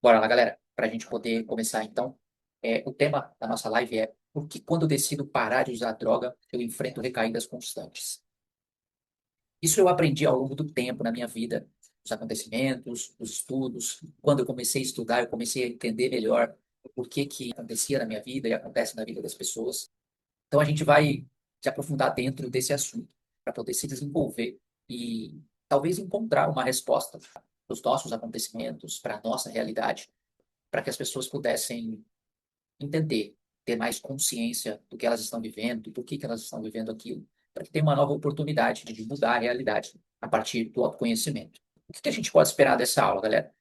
Bora lá, galera, para a gente poder começar então. O tema da nossa live é por que quando eu decido parar de usar droga, eu enfrento recaídas constantes. Isso eu aprendi ao longo do tempo na minha vida, os acontecimentos, os estudos. Quando eu comecei a estudar, eu comecei a entender melhor o que acontecia na minha vida e acontece na vida das pessoas. Então a gente vai se aprofundar dentro desse assunto para poder se desenvolver e talvez encontrar uma resposta para os nossos acontecimentos, para a nossa realidade, para que as pessoas pudessem entender, ter mais consciência do que elas estão vivendo, do que elas estão vivendo aquilo, para que tenha uma nova oportunidade de mudar a realidade a partir do autoconhecimento. O que a gente pode esperar dessa aula, galera?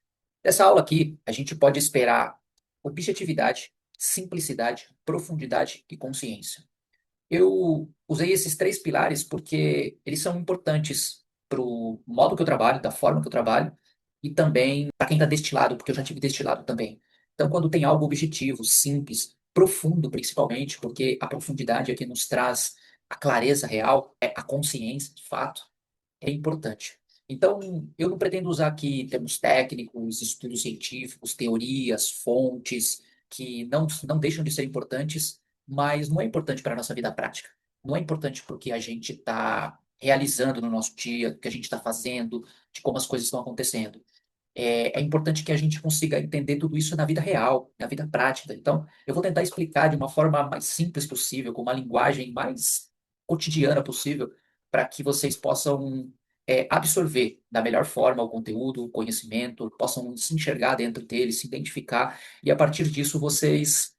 Dessa aula aqui, a gente pode esperar objetividade, simplicidade, profundidade e consciência. Eu usei esses três pilares porque eles são importantes para o modo que eu trabalho, da forma que eu trabalho, e também para quem está destilado, porque eu já tive destilado também. Então, quando tem algo objetivo, simples, profundo principalmente, porque a profundidade é que nos traz a clareza real, é a consciência de fato, é importante. Então, eu não pretendo usar aqui termos técnicos, estudos científicos, teorias, fontes, que não deixam de ser importantes, mas não é importante para a nossa vida prática. Não é importante porque a gente está realizando no nosso dia, o que a gente está fazendo, de como as coisas estão acontecendo. É importante que a gente consiga entender tudo isso na vida real, na vida prática. Então, eu vou tentar explicar de uma forma mais simples possível, com uma linguagem mais cotidiana possível, para que vocês possam absorver da melhor forma o conteúdo, o conhecimento, possam se enxergar dentro dele, se identificar, e a partir disso vocês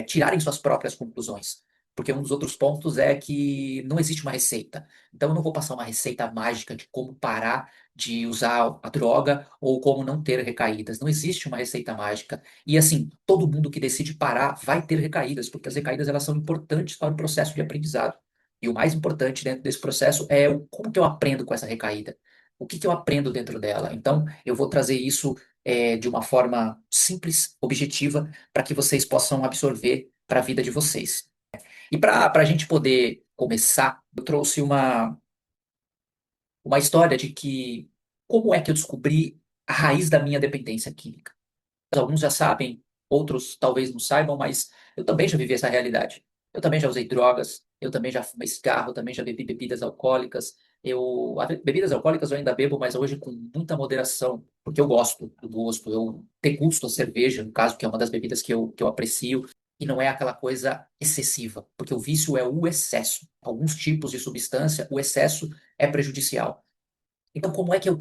tirarem suas próprias conclusões. Porque um dos outros pontos é que não existe uma receita. Então, eu não vou passar uma receita mágica de como parar de usar a droga ou como não ter recaídas. Não existe uma receita mágica. E assim, todo mundo que decide parar vai ter recaídas, porque as recaídas elas são importantes para o processo de aprendizado. E o mais importante dentro desse processo é como que eu aprendo com essa recaída. O que eu aprendo dentro dela? Então, eu vou trazer isso de uma forma simples, objetiva, para que vocês possam absorver para a vida de vocês. E para a gente poder começar, eu trouxe uma história de que como é que eu descobri a raiz da minha dependência química. Alguns já sabem, outros talvez não saibam, mas eu também já vivi essa realidade. Eu também já usei drogas, eu também já fumei cigarro, eu também já bebi bebidas alcoólicas. Bebidas alcoólicas eu ainda bebo, mas hoje com muita moderação, porque eu gosto do gosto, eu degusto a cerveja, no caso, que é uma das bebidas que eu aprecio, e não é aquela coisa excessiva, porque o vício é o excesso. Alguns tipos de substância, o excesso é prejudicial. Então, como é que eu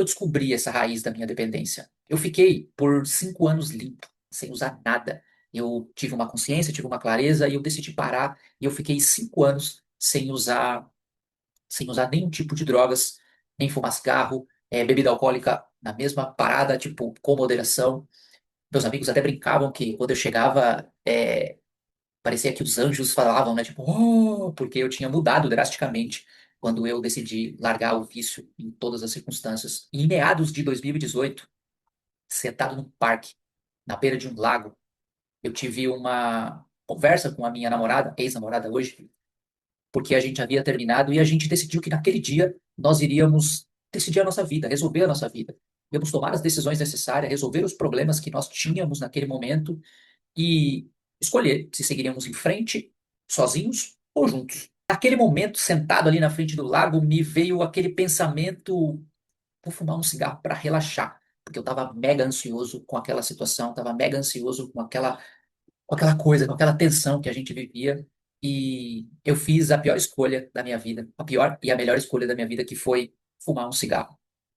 descobri essa raiz da minha dependência? Eu fiquei por 5 anos limpo, sem usar nada. Eu tive uma consciência, tive uma clareza e eu decidi parar. E eu fiquei 5 anos sem usar nenhum tipo de drogas, nem fumar cigarro, bebida alcoólica na mesma parada, tipo, com moderação. Meus amigos até brincavam que quando eu chegava, parecia que os anjos falavam, né? Tipo, oh, porque eu tinha mudado drasticamente quando eu decidi largar o vício em todas as circunstâncias. E em meados de 2018, sentado num parque, na beira de um lago, eu tive uma conversa com a minha namorada, ex-namorada hoje, porque a gente havia terminado e a gente decidiu que naquele dia nós iríamos decidir a nossa vida, resolver a nossa vida. Íamos tomar as decisões necessárias, resolver os problemas que nós tínhamos naquele momento e escolher se seguiríamos em frente, sozinhos ou juntos. Naquele momento, sentado ali na frente do lago, me veio aquele pensamento: vou fumar um cigarro para relaxar, porque eu estava mega ansioso com aquela situação, estava mega ansioso com aquela coisa, com aquela tensão que a gente vivia. E eu fiz a pior escolha da minha vida, a pior e a melhor escolha da minha vida, que foi fumar um cigarro.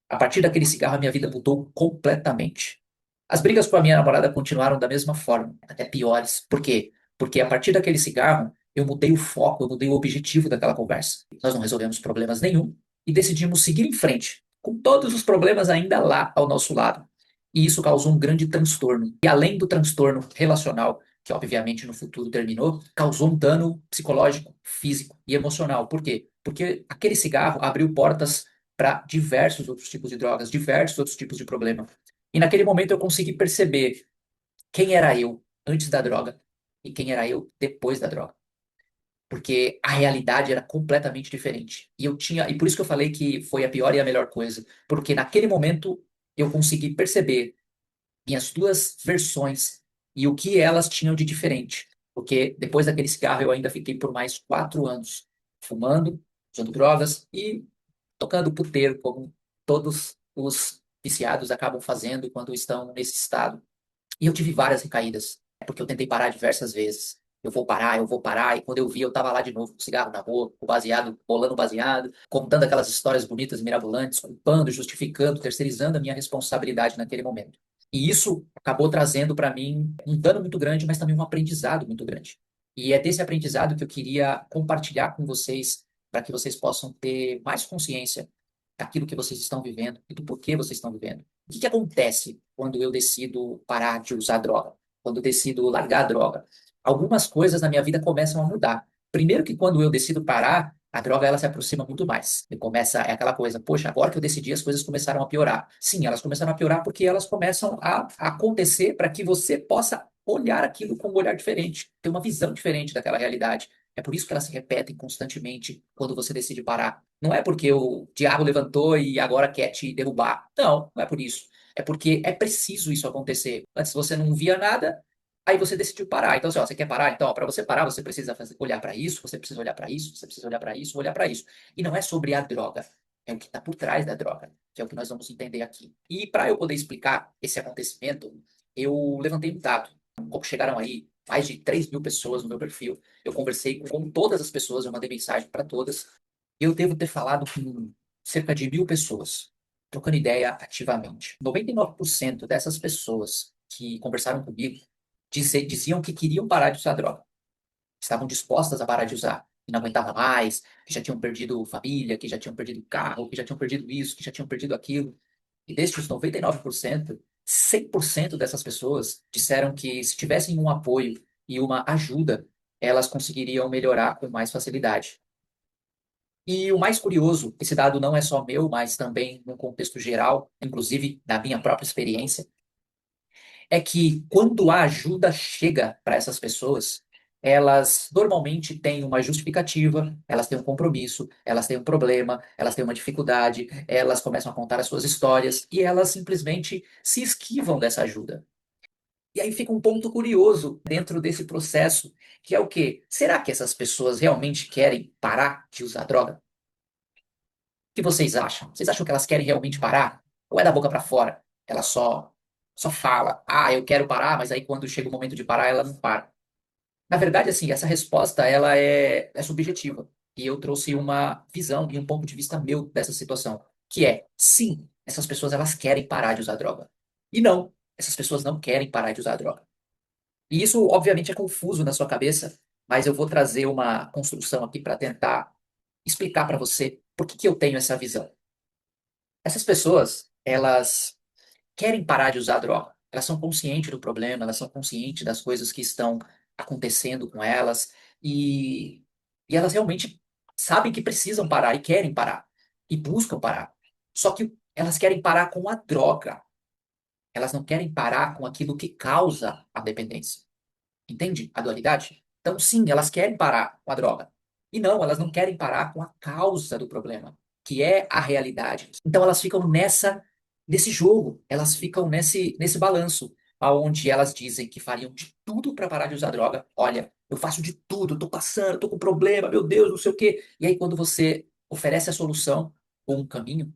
A partir daquele cigarro, a minha vida mudou completamente. As brigas com a minha namorada continuaram da mesma forma, até piores. Por quê? Porque a partir daquele cigarro, eu mudei o foco, eu mudei o objetivo daquela conversa. Nós não resolvemos problemas nenhum e decidimos seguir em frente, com todos os problemas ainda lá ao nosso lado. E isso causou um grande transtorno. E além do transtorno relacional, que obviamente no futuro terminou, causou um dano psicológico, físico e emocional. Por quê? Porque aquele cigarro abriu portas para diversos outros tipos de drogas, diversos outros tipos de problema. E naquele momento eu consegui perceber quem era eu antes da droga e quem era eu depois da droga. Porque a realidade era completamente diferente. E por isso que eu falei que foi a pior e a melhor coisa. Porque naquele momento eu consegui perceber minhas duas versões e o que elas tinham de diferente. Porque depois daquele cigarro eu ainda fiquei por mais 4 anos fumando, usando drogas e tocando puteiro, como todos os viciados acabam fazendo quando estão nesse estado. E eu tive várias recaídas. É porque eu tentei parar diversas vezes. Eu vou parar. E quando eu vi, eu tava lá de novo, com o cigarro na boca, com o baseado, bolando o baseado, contando aquelas histórias bonitas e mirabolantes, culpando, justificando, terceirizando a minha responsabilidade naquele momento. E isso acabou trazendo para mim um dano muito grande, mas também um aprendizado muito grande. E é desse aprendizado que eu queria compartilhar com vocês, para que vocês possam ter mais consciência daquilo que vocês estão vivendo e do porquê vocês estão vivendo. O que que acontece quando eu decido parar de usar droga? Quando eu decido largar a droga? Algumas coisas na minha vida começam a mudar. Primeiro que quando eu decido parar, a droga ela se aproxima muito mais. E começa, é aquela coisa, poxa, agora que eu decidi, as coisas começaram a piorar. Sim, elas começaram a piorar porque elas começam a acontecer para que você possa olhar aquilo com um olhar diferente, ter uma visão diferente daquela realidade. É por isso que elas se repetem constantemente quando você decide parar. Não é porque o diabo levantou e agora quer te derrubar. Não, não é por isso. É porque é preciso isso acontecer. Antes você não via nada, aí você decidiu parar. Então, assim, ó, você quer parar? Então, para você parar, você precisa olhar para isso, você precisa olhar para isso, você precisa olhar para isso, olhar para isso. E não é sobre a droga, é o que está por trás da droga, que é o que nós vamos entender aqui. E para eu poder explicar esse acontecimento, eu levantei um dado. Como chegaram aí mais de 3.000 pessoas no meu perfil, eu conversei com todas as pessoas, eu mandei mensagem para todas. Eu devo ter falado com cerca de 1.000 pessoas, trocando ideia ativamente. 99% dessas pessoas que conversaram comigo diziam que queriam parar de usar droga, estavam dispostas a parar de usar, que não aguentavam mais, que já tinham perdido família, que já tinham perdido carro, que já tinham perdido isso, que já tinham perdido aquilo. E destes 99%, 100% dessas pessoas disseram que se tivessem um apoio e uma ajuda, elas conseguiriam melhorar com mais facilidade. E o mais curioso, esse dado não é só meu, mas também no contexto geral, inclusive da minha própria experiência, é que quando a ajuda chega para essas pessoas, elas normalmente têm uma justificativa, elas têm um compromisso, elas têm um problema, elas têm uma dificuldade, elas começam a contar as suas histórias e elas simplesmente se esquivam dessa ajuda. E aí fica um ponto curioso dentro desse processo, que é o quê? Será que essas pessoas realmente querem parar de usar droga? Que vocês acham? Vocês acham que elas querem realmente parar? Ou é da boca para fora? Ela só fala, eu quero parar, mas aí quando chega o momento de parar, ela não para. Na verdade, assim, essa resposta ela é subjetiva. E eu trouxe uma visão e um ponto de vista meu dessa situação, que é, sim, essas pessoas elas querem parar de usar droga. E não, essas pessoas não querem parar de usar droga. E isso, obviamente, é confuso na sua cabeça, mas eu vou trazer uma construção aqui para tentar explicar para você por que que eu tenho essa visão. Essas pessoas, elas querem parar de usar droga. Elas são conscientes do problema, elas são conscientes das coisas que estão acontecendo com elas e elas realmente sabem que precisam parar e querem parar e buscam parar. Só que elas querem parar com a droga. Elas não querem parar com aquilo que causa a dependência. Entende a dualidade? Então, sim, elas querem parar com a droga. E não, elas não querem parar com a causa do problema, que é a realidade. Então, elas ficam nesse jogo, elas ficam nesse balanço, aonde elas dizem que fariam de tudo para parar de usar droga. Olha, eu faço de tudo, tô passando, tô com problema, meu Deus, não sei o quê. E aí, quando você oferece a solução ou um caminho,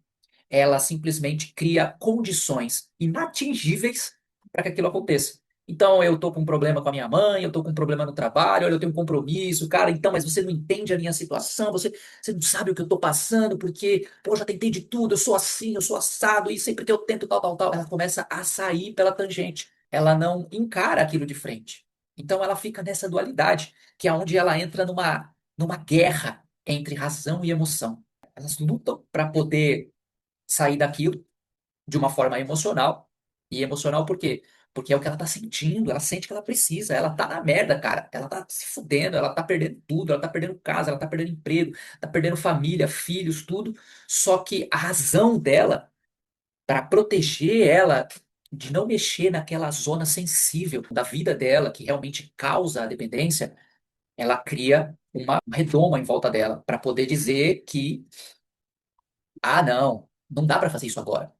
ela simplesmente cria condições inatingíveis para que aquilo aconteça. Então, eu tô com um problema com a minha mãe, eu tô com um problema no trabalho, olha, eu tenho um compromisso, cara, então, mas você não entende a minha situação, você não sabe o que eu tô passando, porque, pô, já tentei de tudo, eu sou assim, eu sou assado, e sempre que eu tento tal, tal, tal, ela começa a sair pela tangente. Ela não encara aquilo de frente. Então, ela fica nessa dualidade, que é onde ela entra numa guerra entre razão e emoção. Elas lutam para poder sair daquilo de uma forma emocional. E emocional por quê? Porque é o que ela tá sentindo, ela sente que ela precisa, ela tá na merda, cara. Ela tá se fudendo, ela tá perdendo tudo, ela tá perdendo casa, ela tá perdendo emprego, tá perdendo família, filhos, tudo. Só que a razão dela, para proteger ela de não mexer naquela zona sensível da vida dela, que realmente causa a dependência, ela cria uma redoma em volta dela, para poder dizer que, não dá para fazer isso agora.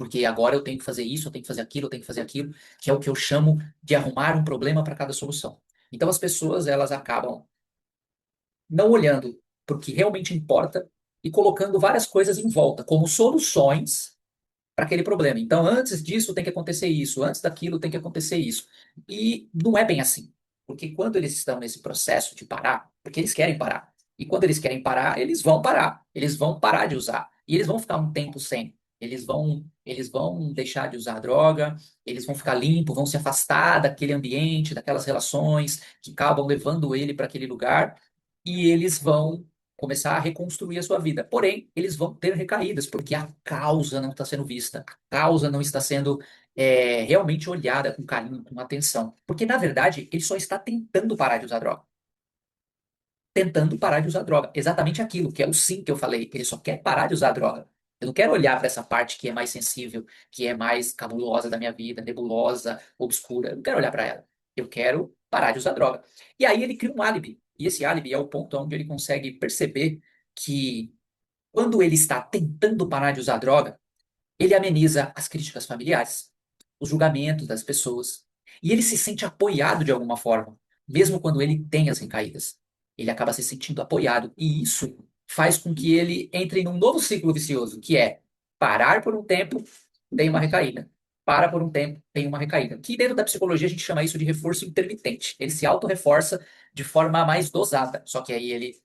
porque agora eu tenho que fazer isso, eu tenho que fazer aquilo, eu tenho que fazer aquilo, que é o que eu chamo de arrumar um problema para cada solução. Então as pessoas elas acabam não olhando para o que realmente importa e colocando várias coisas em volta, como soluções para aquele problema. Então, antes disso tem que acontecer isso, antes daquilo tem que acontecer isso. E não é bem assim. Porque quando eles estão nesse processo de parar, porque eles querem parar. E quando eles querem parar, eles vão parar. Eles vão parar de usar. E eles vão ficar um tempo sem. Eles vão deixar de usar a droga, eles vão ficar limpos, vão se afastar daquele ambiente, daquelas relações que acabam levando ele para aquele lugar, e eles vão começar a reconstruir a sua vida. Porém, eles vão ter recaídas, porque a causa não está sendo vista, a causa não está sendo realmente olhada com carinho, com atenção. Porque, na verdade, ele só está tentando parar de usar droga. Tentando parar de usar droga. Exatamente aquilo, que é o sim que eu falei. Ele só quer parar de usar droga. Eu não quero olhar para essa parte que é mais sensível, que é mais cabulosa da minha vida, nebulosa, obscura. Eu não quero olhar para ela. Eu quero parar de usar droga. E aí ele cria um álibi. E esse álibi é o ponto onde ele consegue perceber que quando ele está tentando parar de usar droga, ele ameniza as críticas familiares, os julgamentos das pessoas. E ele se sente apoiado de alguma forma, mesmo quando ele tem as recaídas. Ele acaba se sentindo apoiado. E isso faz com que ele entre num novo ciclo vicioso, que é parar por um tempo, tem uma recaída. Para por um tempo, tem uma recaída. Que dentro da psicologia a gente chama isso de reforço intermitente. Ele se auto-reforça de forma mais dosada. Só que aí ele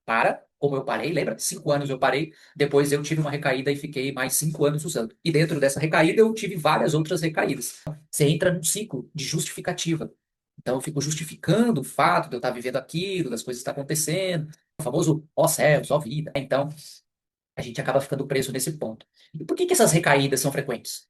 para, como eu parei, lembra? 5 anos eu parei, depois eu tive uma recaída e fiquei mais 5 anos usando. E dentro dessa recaída eu tive várias outras recaídas. Você entra num ciclo de justificativa. Então eu fico justificando o fato de eu estar vivendo aquilo, das coisas que estão acontecendo, o famoso ó céus, ó vida. Então a gente acaba ficando preso nesse ponto. E por que que essas recaídas são frequentes?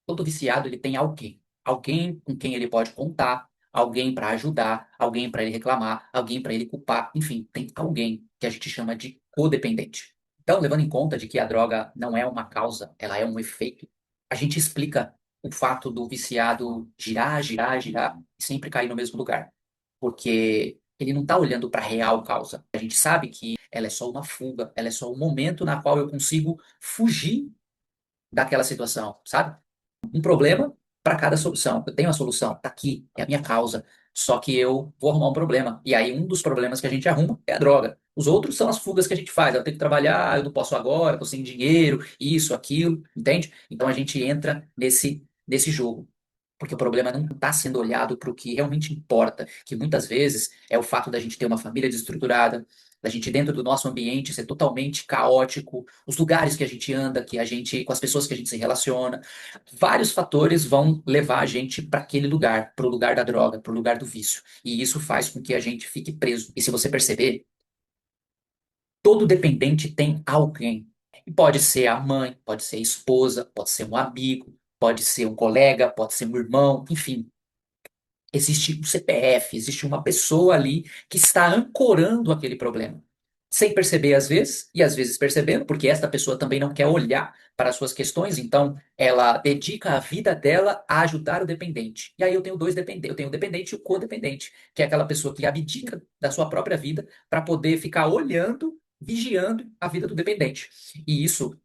Todo viciado ele tem alguém, alguém com quem ele pode contar, alguém para ajudar, alguém para ele reclamar, alguém para ele culpar, enfim, tem alguém que a gente chama de codependente. Então, levando em conta de que a droga não é uma causa, ela é um efeito, a gente explica o fato do viciado girar, girar, girar e sempre cair no mesmo lugar, porque ele não está olhando para a real causa. A gente sabe que ela é só uma fuga, ela é só um momento na qual eu consigo fugir daquela situação, sabe? Um problema para cada solução. Eu tenho a solução, tá aqui, é a minha causa. Só que eu vou arrumar um problema. E aí, um dos problemas que a gente arruma é a droga. Os outros são as fugas que a gente faz. Eu tenho que trabalhar, eu não posso agora, tô sem dinheiro, isso, aquilo, entende? Então a gente entra nesse jogo. Porque o problema não está sendo olhado para o que realmente importa, que muitas vezes é o fato da gente ter uma família desestruturada, da gente dentro do nosso ambiente ser totalmente caótico, os lugares que a gente anda, que a gente, com as pessoas que a gente se relaciona, vários fatores vão levar a gente para aquele lugar, para o lugar da droga, para o lugar do vício. E isso faz com que a gente fique preso. E se você perceber, todo dependente tem alguém. E pode ser a mãe, pode ser a esposa, pode ser um amigo, pode ser um colega, pode ser um irmão, enfim. Existe um CPF, existe uma pessoa ali que está ancorando aquele problema. Sem perceber às vezes, e às vezes percebendo, porque esta pessoa também não quer olhar para as suas questões, então ela dedica a vida dela a ajudar o dependente. E aí eu tenho dois dependentes, eu tenho o dependente e o codependente, que é aquela pessoa que abdica da sua própria vida para poder ficar olhando, vigiando a vida do dependente. E isso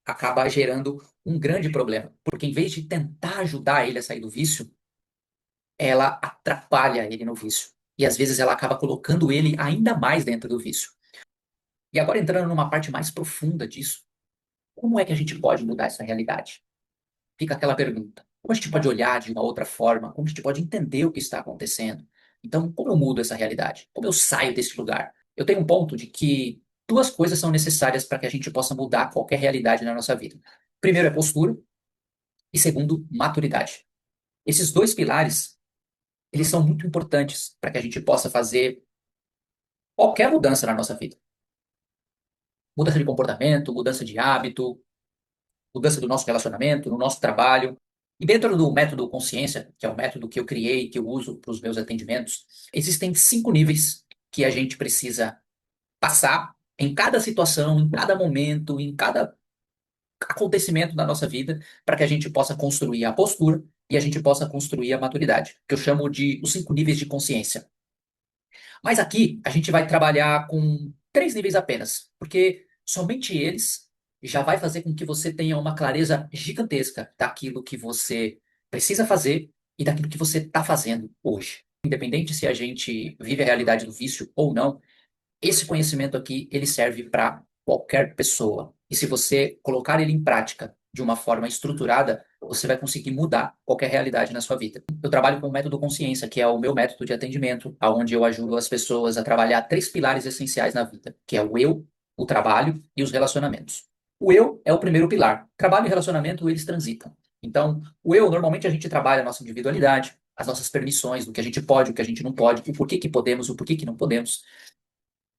acaba gerando um grande problema, porque em vez de tentar ajudar ele a sair do vício, ela atrapalha ele no vício. E às vezes ela acaba colocando ele ainda mais dentro do vício. E agora entrando numa parte mais profunda disso, como é que a gente pode mudar essa realidade? Fica aquela pergunta. Como a gente pode olhar de uma outra forma? Como a gente pode entender o que está acontecendo? Então, como eu mudo essa realidade? Como eu saio desse lugar? Eu tenho um ponto de que duas coisas são necessárias para que a gente possa mudar qualquer realidade na nossa vida. Primeiro é postura e segundo, maturidade. Esses dois pilares, eles são muito importantes para que a gente possa fazer qualquer mudança na nossa vida. Mudança de comportamento, mudança de hábito, mudança do nosso relacionamento, no nosso trabalho. E dentro do método consciência, que é o método que eu criei, que eu uso para os meus atendimentos, existem 5 níveis que a gente precisa passar em cada situação, em cada momento, em cada acontecimento da nossa vida, para que a gente possa construir a postura e a gente possa construir a maturidade, que eu chamo de os 5 níveis de consciência. Mas aqui a gente vai trabalhar com 3 níveis apenas, porque somente eles já vai fazer com que você tenha uma clareza gigantesca daquilo que você precisa fazer e daquilo que você está fazendo hoje. Independente se a gente vive a realidade do vício ou não, esse conhecimento aqui, ele serve para qualquer pessoa. E se você colocar ele em prática de uma forma estruturada, você vai conseguir mudar qualquer realidade na sua vida. Eu trabalho com o método consciência, que é o meu método de atendimento, onde eu ajudo as pessoas a trabalhar três pilares essenciais na vida, que é o eu, o trabalho e os relacionamentos. O eu é o primeiro pilar. Trabalho e relacionamento, eles transitam. Então, o eu, normalmente a gente trabalha a nossa individualidade, as nossas permissões, do que a gente pode, o que a gente não pode, o porquê que podemos, o porquê que não podemos.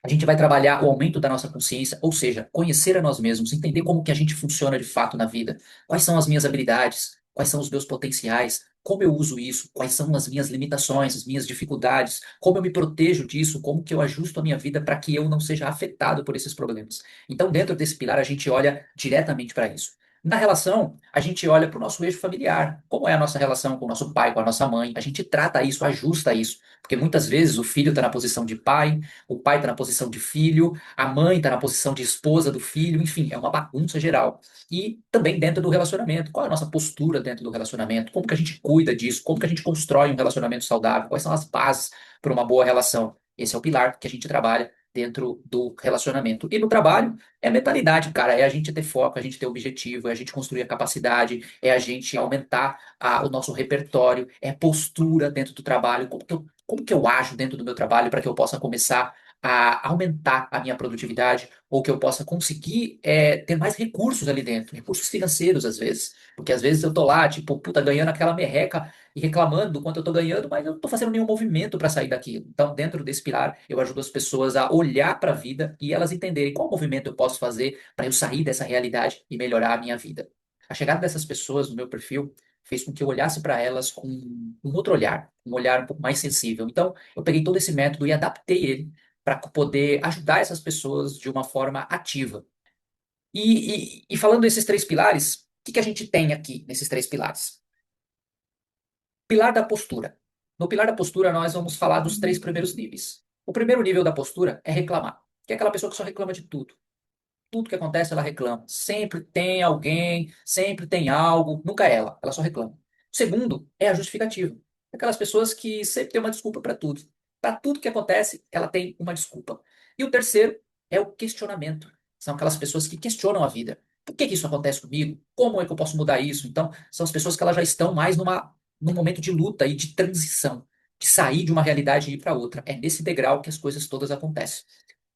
A gente vai trabalhar o aumento da nossa consciência, ou seja, conhecer a nós mesmos, entender como que a gente funciona de fato na vida, quais são as minhas habilidades, quais são os meus potenciais, como eu uso isso, quais são as minhas limitações, as minhas dificuldades, como eu me protejo disso, como que eu ajusto a minha vida para que eu não seja afetado por esses problemas. Então, dentro desse pilar, a gente olha diretamente para isso. Na relação, a gente olha para o nosso eixo familiar. Como é a nossa relação com o nosso pai, com a nossa mãe? A gente trata isso, ajusta isso. Porque muitas vezes o filho está na posição de pai, o pai está na posição de filho, a mãe está na posição de esposa do filho, enfim, é uma bagunça geral. E também dentro do relacionamento, qual é a nossa postura dentro do relacionamento? Como que a gente cuida disso? Como que a gente constrói um relacionamento saudável? Quais são as bases para uma boa relação? Esse é o pilar que a gente trabalha dentro do relacionamento. E no trabalho é mentalidade, cara, é a gente ter foco, é a gente ter objetivo, é a gente construir a capacidade, é a gente aumentar o nosso repertório, é postura dentro do trabalho, como que eu ajo dentro do meu trabalho para que eu possa começar a aumentar a minha produtividade ou que eu possa conseguir ter mais recursos ali dentro, recursos financeiros às vezes, porque às vezes eu tô lá, tipo, puta, ganhando aquela merreca e reclamando do quanto eu tô ganhando, mas eu não tô fazendo nenhum movimento para sair daquilo. Então, dentro desse pilar, eu ajudo as pessoas a olhar para a vida e elas entenderem qual movimento eu posso fazer para eu sair dessa realidade e melhorar a minha vida. A chegada dessas pessoas no meu perfil fez com que eu olhasse para elas com um outro olhar, um olhar um pouco mais sensível. Então, eu peguei todo esse método e adaptei ele para poder ajudar essas pessoas de uma forma ativa. E falando desses três pilares, o que que a gente tem aqui nesses três pilares? Pilar da postura. No pilar da postura, nós vamos falar dos três primeiros níveis. O primeiro nível da postura é reclamar, que é aquela pessoa que só reclama de tudo. Tudo que acontece, ela reclama. Sempre tem alguém, sempre tem algo, nunca é ela só reclama. O segundo é a justificativa. Aquelas pessoas que sempre têm uma desculpa para tudo. Para tudo que acontece, ela tem uma desculpa. E o terceiro é o questionamento. São aquelas pessoas que questionam a vida. Por que que isso acontece comigo? Como é que eu posso mudar isso? Então, são as pessoas que elas já estão mais num momento de luta e de transição, de sair de uma realidade e ir para outra. É nesse degrau que as coisas todas acontecem.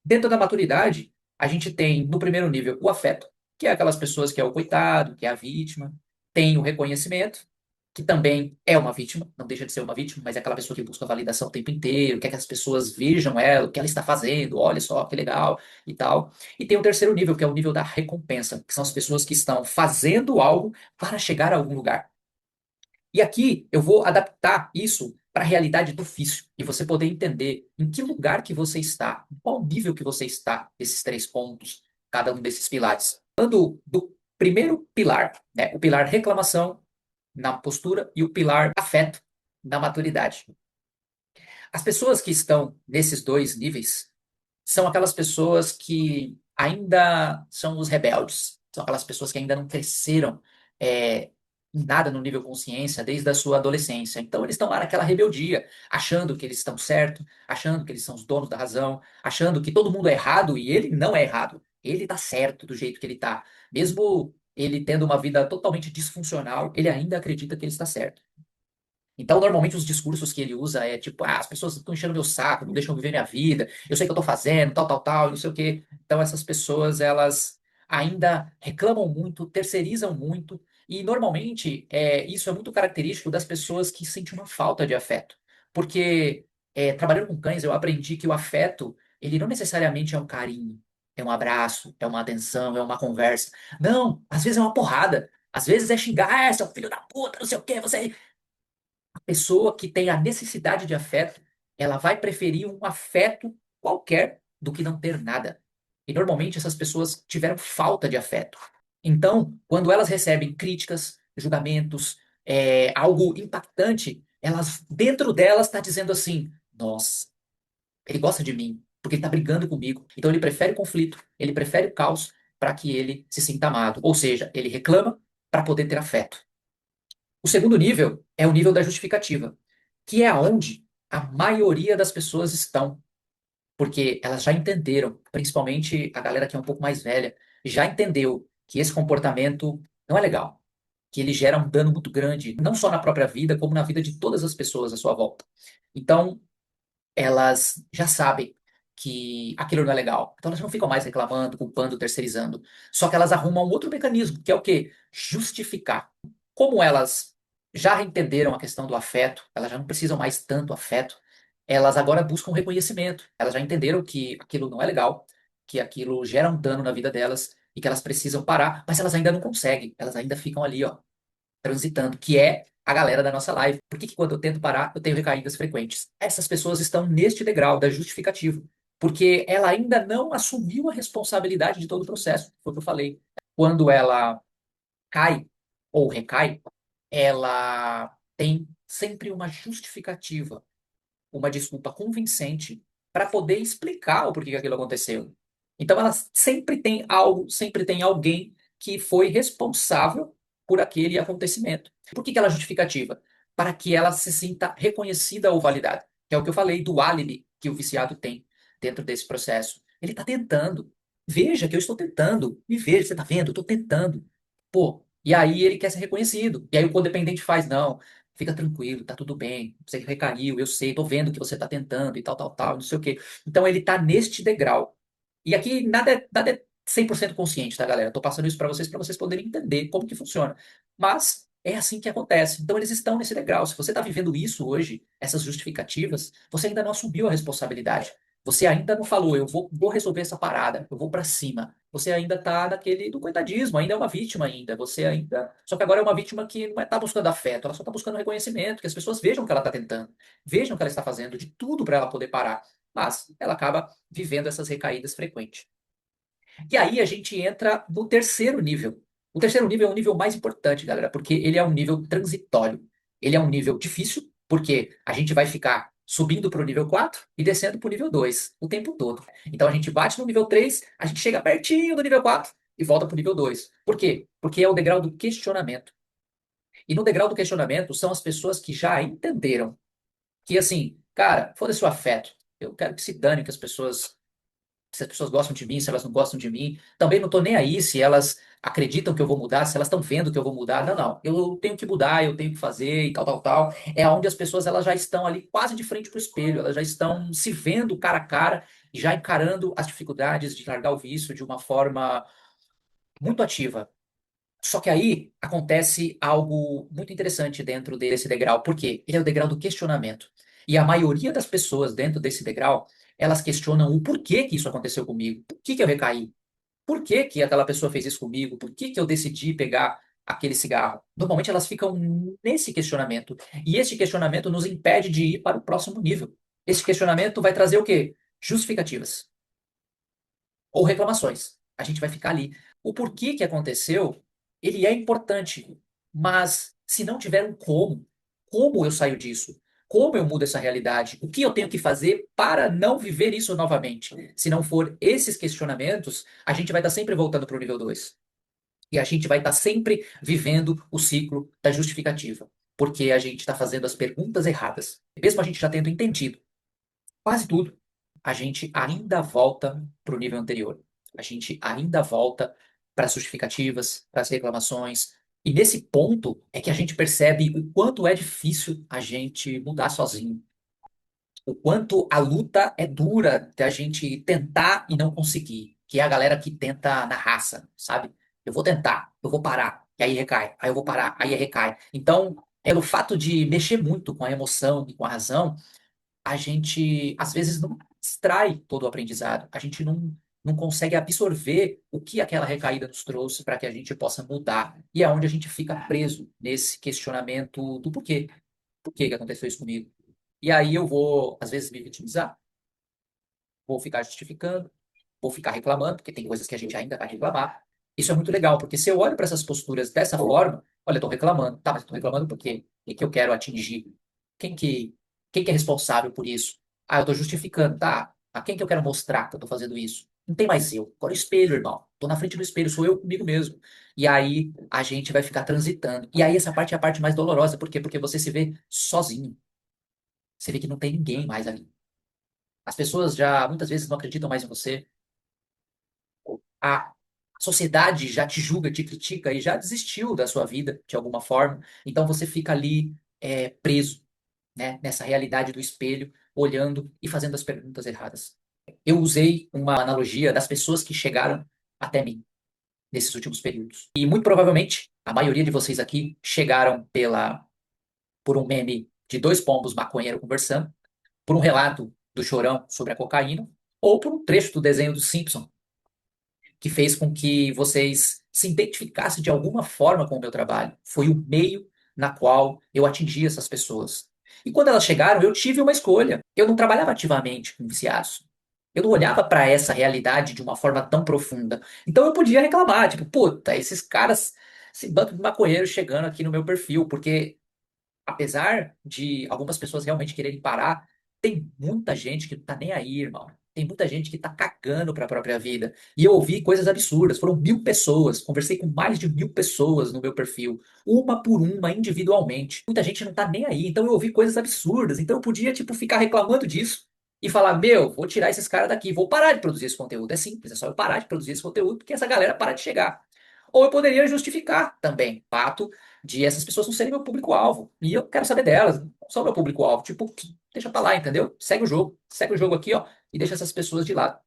Dentro da maturidade, a gente tem, no primeiro nível, o afeto, que é aquelas pessoas que é o coitado, que é a vítima. Tem o reconhecimento, que também é uma vítima, não deixa de ser uma vítima, mas é aquela pessoa que busca validação o tempo inteiro, quer que as pessoas vejam ela, o que ela está fazendo, olha só que legal e tal. E tem o terceiro nível, que é o nível da recompensa, que são as pessoas que estão fazendo algo para chegar a algum lugar. E aqui eu vou adaptar isso para a realidade do ofício e você poder entender em que lugar que você está, em qual nível que você está, esses três pontos, cada um desses pilares. Falando do primeiro pilar, né, o pilar reclamação na postura e o pilar afeto na maturidade. As pessoas que estão nesses dois níveis são aquelas pessoas que ainda são os rebeldes, são aquelas pessoas que ainda não cresceram é, em nada no nível consciência desde a sua adolescência. Então eles estão lá naquela rebeldia, achando que eles estão certo, achando que eles são os donos da razão, achando que todo mundo é errado e ele não é errado. Ele está certo do jeito que ele está. Mesmo ele tendo uma vida totalmente disfuncional, ele ainda acredita que ele está certo. Então, normalmente, os discursos que ele usa é tipo, as pessoas estão enchendo meu saco, não deixam eu viver minha vida, eu sei o que eu tô fazendo, tal, tal, tal, e não sei o quê. Então, essas pessoas, elas ainda reclamam muito, terceirizam muito, e normalmente isso é muito característico das pessoas que sentem uma falta de afeto. Porque trabalhando com cães, eu aprendi que o afeto, ele não necessariamente é um carinho, é um abraço, é uma atenção, é uma conversa. Não, às vezes é uma porrada. Às vezes é xingar, seu filho da puta, não sei o quê, você pessoa que tem a necessidade de afeto, ela vai preferir um afeto qualquer do que não ter nada. E normalmente essas pessoas tiveram falta de afeto. Então, quando elas recebem críticas, julgamentos, algo impactante, elas dentro delas está dizendo assim: nossa, ele gosta de mim, porque ele está brigando comigo. Então ele prefere o conflito, ele prefere o caos, para que ele se sinta amado. Ou seja, ele reclama para poder ter afeto. O segundo nível é o nível da justificativa, que é aonde a maioria das pessoas estão, porque elas já entenderam, principalmente a galera que é um pouco mais velha, já entendeu que esse comportamento não é legal, que ele gera um dano muito grande, não só na própria vida, como na vida de todas as pessoas à sua volta. Então, elas já sabem que aquilo não é legal. Então elas não ficam mais reclamando, culpando, terceirizando. Só que elas arrumam um outro mecanismo, que é o quê? Justificar. Como elas já entenderam a questão do afeto, elas já não precisam mais tanto afeto, elas agora buscam reconhecimento. Elas já entenderam que aquilo não é legal, que aquilo gera um dano na vida delas e que elas precisam parar, mas elas ainda não conseguem. Elas ainda ficam ali, ó, transitando, que é a galera da nossa live. Por que que quando eu tento parar, eu tenho recaídas frequentes? Essas pessoas estão neste degrau da justificativa, porque ela ainda não assumiu a responsabilidade de todo o processo, foi o que eu falei. Quando ela cai ou recai, ela tem sempre uma justificativa, uma desculpa convincente para poder explicar o porquê que aquilo aconteceu. Então ela sempre tem algo, sempre tem alguém que foi responsável por aquele acontecimento. Por que que ela é justificativa? Para que ela se sinta reconhecida ou validada. Que é o que eu falei do álibi que o viciado tem dentro desse processo. Ele está tentando. Veja que eu estou tentando. Me veja, você está vendo? Eu estou tentando. Pô, e aí ele quer ser reconhecido. E aí o codependente faz, não. Fica tranquilo, tá tudo bem. Você recaiu, eu sei, tô vendo que você tá tentando e tal, tal, tal, não sei o quê. Então ele tá neste degrau. E aqui nada é 100% consciente, tá, galera? Tô passando isso para vocês poderem entender como que funciona. Mas é assim que acontece. Então eles estão nesse degrau. Se você tá vivendo isso hoje, essas justificativas, você ainda não assumiu a responsabilidade. Você ainda não falou, vou resolver essa parada, eu vou para cima. Você ainda tá naquele do coitadismo, ainda é uma vítima ainda. Você ainda. Só que agora é uma vítima que não está buscando afeto, ela só está buscando reconhecimento, que as pessoas vejam o que ela está tentando, vejam o que ela está fazendo, de tudo para ela poder parar. Mas ela acaba vivendo essas recaídas frequentes. E aí a gente entra no terceiro nível. O terceiro nível é o nível mais importante, galera, porque ele é um nível transitório. Ele é um nível difícil, porque a gente vai ficar subindo para o nível 4 e descendo para o nível 2 o tempo todo. Então a gente bate no nível 3, a gente chega pertinho do nível 4 e volta para o nível 2. Por quê? Porque é o degrau do questionamento. E no degrau do questionamento são as pessoas que já entenderam que, assim, cara, foda-se o afeto. Eu quero que se dane que as pessoas se as pessoas gostam de mim, se elas não gostam de mim. Também não estou nem aí se elas acreditam que eu vou mudar, se elas estão vendo que eu vou mudar. Não, não. Eu tenho que mudar, eu tenho que fazer e tal, tal, tal. É onde as pessoas elas já estão ali quase de frente para o espelho, elas já estão se vendo cara a cara e já encarando as dificuldades de largar o vício de uma forma muito ativa. Só que aí acontece algo muito interessante dentro desse degrau, porque ele é o degrau do questionamento. E a maioria das pessoas dentro desse degrau, elas questionam o porquê que isso aconteceu comigo, por que que eu recaí, por que que aquela pessoa fez isso comigo, por que que eu decidi pegar aquele cigarro. Normalmente elas ficam nesse questionamento. E esse questionamento nos impede de ir para o próximo nível. Esse questionamento vai trazer o quê? Justificativas ou reclamações. A gente vai ficar ali. O porquê que aconteceu, ele é importante, mas se não tiver um como eu saio disso? Como eu mudo essa realidade? O que eu tenho que fazer para não viver isso novamente? Se não for esses questionamentos, a gente vai estar sempre voltando para o nível 2. E a gente vai estar sempre vivendo o ciclo da justificativa. Porque a gente está fazendo as perguntas erradas. Mesmo a gente já tendo entendido quase tudo, a gente ainda volta para o nível anterior. A gente ainda volta para as justificativas, para as reclamações. E nesse ponto é que a gente percebe o quanto é difícil a gente mudar sozinho. O quanto a luta é dura de a gente tentar e não conseguir. Que é a galera que tenta na raça, sabe? Eu vou tentar, eu vou parar, e aí recai. Aí eu vou parar, aí recai. Então, pelo fato de mexer muito com a emoção e com a razão, a gente às vezes não extrai todo o aprendizado, a gente não consegue absorver o que aquela recaída nos trouxe para que a gente possa mudar. E é onde a gente fica preso nesse questionamento do porquê. Por que que aconteceu isso comigo? E aí eu vou, às vezes, me vitimizar, vou ficar justificando, vou ficar reclamando, porque tem coisas que a gente ainda vai reclamar. Isso é muito legal, porque se eu olho para essas posturas dessa forma, olha, eu estou reclamando, tá, mas estou reclamando por quê? O que que eu quero atingir? Quem que, quem que é responsável por isso? Ah, eu estou justificando, tá? A quem que eu quero mostrar que eu estou fazendo isso? Não tem mais eu. Agora o espelho, irmão. Tô na frente do espelho, sou eu comigo mesmo. E aí a gente vai ficar transitando. E aí essa parte é a parte mais dolorosa. Por quê? Porque você se vê sozinho. Você vê que não tem ninguém mais ali. As pessoas já muitas vezes não acreditam mais em você. A sociedade já te julga, te critica e já desistiu da sua vida de alguma forma. Então você fica ali preso, né, nessa realidade do espelho, olhando e fazendo as perguntas erradas. Eu usei uma analogia das pessoas que chegaram até mim nesses últimos períodos. E muito provavelmente a maioria de vocês aqui chegaram por um meme de dois pombos maconheiro conversando, por um relato do Chorão sobre a cocaína, ou por um trecho do desenho do Simpson, que fez com que vocês se identificassem de alguma forma com o meu trabalho. Foi o meio na qual eu atingi essas pessoas. E quando elas chegaram, eu tive uma escolha. Eu não trabalhava ativamente com viciados. Eu não olhava para essa realidade de uma forma tão profunda. Então eu podia reclamar, tipo, puta, esses caras, esse bando de maconheiros chegando aqui no meu perfil, porque apesar de algumas pessoas realmente quererem parar, tem muita gente que não tá nem aí, irmão. Tem muita gente que tá cagando para a própria vida. E eu ouvi coisas absurdas. Foram 1.000 pessoas. Conversei com mais de 1.000 pessoas no meu perfil. Uma por uma, individualmente. Muita gente não tá nem aí. Então eu ouvi coisas absurdas. Então eu podia, tipo, ficar reclamando disso. E falar, meu, vou tirar esses caras daqui. Vou parar de produzir esse conteúdo. É simples. É só eu parar de produzir esse conteúdo porque essa galera para de chegar. Ou eu poderia justificar também o fato de essas pessoas não serem meu público-alvo. E eu quero saber delas, não são meu público-alvo. Tipo, deixa pra lá, entendeu? Segue o jogo aqui, ó, e deixa essas pessoas de lado.